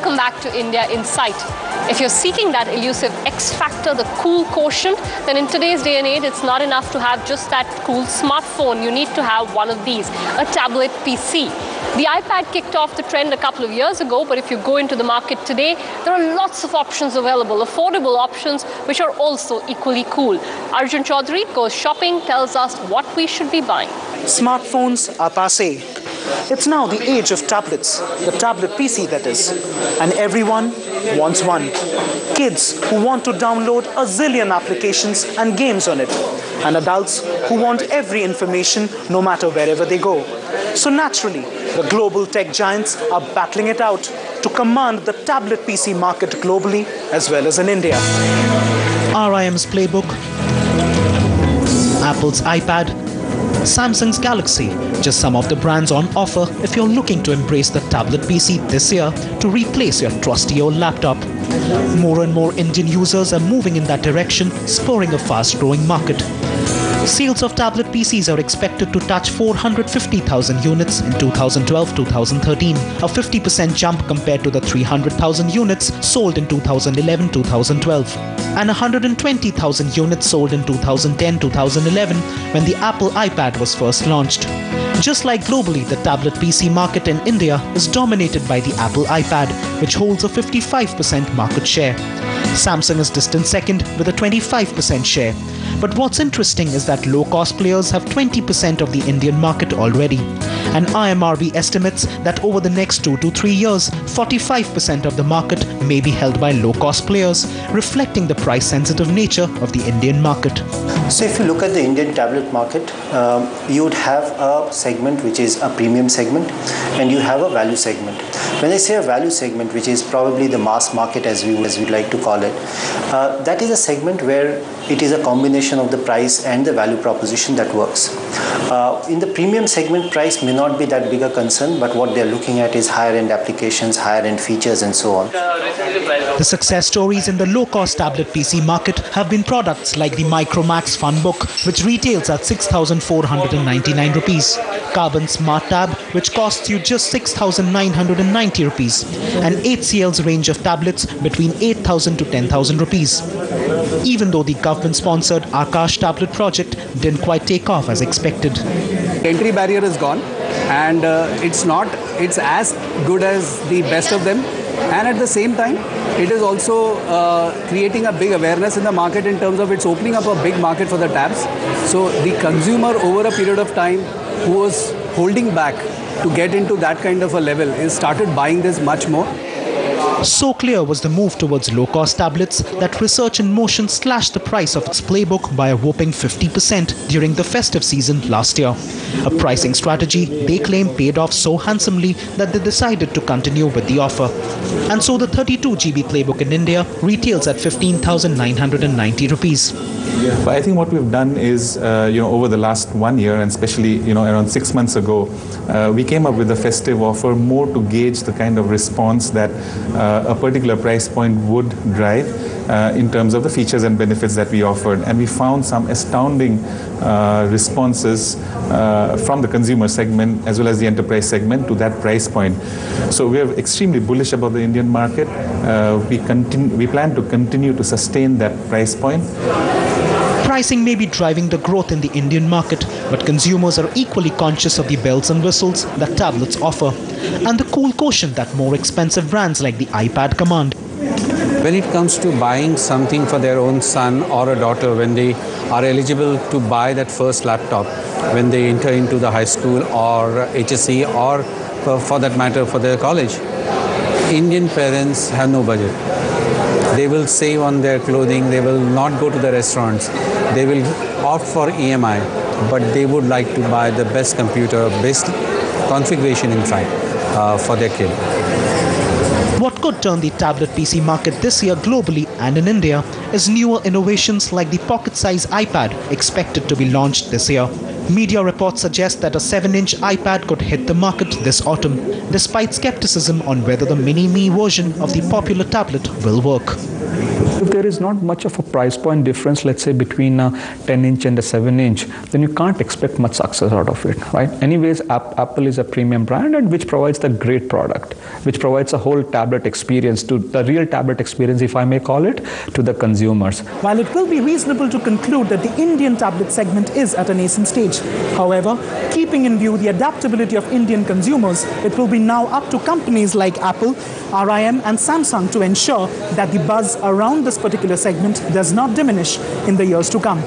welcome back to India Insight. If you're seeking that elusive X factor, the cool quotient, then in today's day and age, it's not enough to have just that cool smartphone. You need to have one of these, a tablet PC. The iPad kicked off the trend a couple of years ago, but if you go into the market today, there are lots of options available, affordable options, which are also equally cool. Arjun Chaudhary goes shopping, tells us what we should be buying. Smartphones are passé. It's now the age of tablets, the tablet PC that is, and everyone wants one. Kids who want to download a zillion applications and games on it, and adults who want every information no matter wherever they go. So naturally, the global tech giants are battling it out to command the tablet PC market globally as well as in India. RIM's Playbook, Apple's iPad, Samsung's Galaxy, just some of the brands on offer if you're looking to embrace the tablet PC this year to replace your trusty old laptop. More and more Indian users are moving in that direction, spurring a fast-growing market. Sales of tablet PCs are expected to touch 450,000 units in 2012-2013, a 50% jump compared to the 300,000 units sold in 2011-2012, and 120,000 units sold in 2010-2011 when the Apple iPad was first launched. Just like globally, the tablet PC market in India is dominated by the Apple iPad, which holds a 55% market share. Samsung is distant second with a 25% share. But what's interesting is that low-cost players have 20% of the Indian market already. And IMRB estimates that over the next 2 to 3 years, 45% of the market may be held by low-cost players, reflecting the price-sensitive nature of the Indian market. So if you look at the Indian tablet market, you would have a segment which is a premium segment, and you have a value segment. When I say a value segment, which is probably the mass market as we'd like to call it, that is a segment where it is a combination of the price and the value proposition that works. In the premium segment, price may not be that big a concern, but what they're looking at is higher-end applications, higher-end features, and so on. The success stories in the low-cost tablet PC market have been products like the Micromax Funbook, which retails at 6,499 rupees, Carbon Smart Tab, which costs you just 6,990 rupees, and HCL's range of tablets between 8,000 to 10,000 rupees. Even though the government-sponsored Aakash tablet project didn't quite take off as expected. Entry barrier is gone, and it's as good as the best of them, and at the same time it is also creating a big awareness in the market in terms of it's opening up a big market for the tabs. So the consumer over a period of time who was holding back to get into that kind of a level is started buying this much more. So clear was the move towards low-cost tablets that Research in Motion slashed the price of its Playbook by a whopping 50% during the festive season last year. A pricing strategy they claim paid off so handsomely that they decided to continue with the offer. And so the 32GB Playbook in India retails at 15,990 rupees. But I think what we've done is, over the last 1 year, and especially, around 6 months ago, we came up with a festive offer more to gauge the kind of response that a particular price point would drive in terms of the features and benefits that we offered. And we found some astounding responses from the consumer segment as well as the enterprise segment to that price point. So we are extremely bullish about the Indian market. We plan to continue to sustain that price point. Pricing may be driving the growth in the Indian market, but consumers are equally conscious of the bells and whistles that tablets offer, and the cool quotient that more expensive brands like the iPad command. When it comes to buying something for their own son or a daughter, when they are eligible to buy that first laptop, when they enter into the high school or HSC or for that matter for their college, Indian parents have no budget. They will save on their clothing, they will not go to the restaurants, they will opt for EMI, but they would like to buy the best computer, best configuration in fact, for their kid. What could turn the tablet PC market this year globally and in India is newer innovations like the pocket-size iPad expected to be launched this year. Media reports suggest that a 7-inch iPad could hit the market this autumn, despite skepticism on whether the mini-me version of the popular tablet will work. if there is not much of a price point difference, let's say between a 10-inch and a 7-inch, then you can't expect much success out of it, right? Anyways, Apple is a premium brand and which provides the great product, which provides a whole tablet experience, to the real tablet experience, if I may call it, to the consumers. While it will be reasonable to conclude that the Indian tablet segment is at a nascent stage, however, keeping in view the adaptability of Indian consumers, it will be now up to companies like Apple, RIM and Samsung to ensure that the buzz around this particular segment does not diminish in the years to come.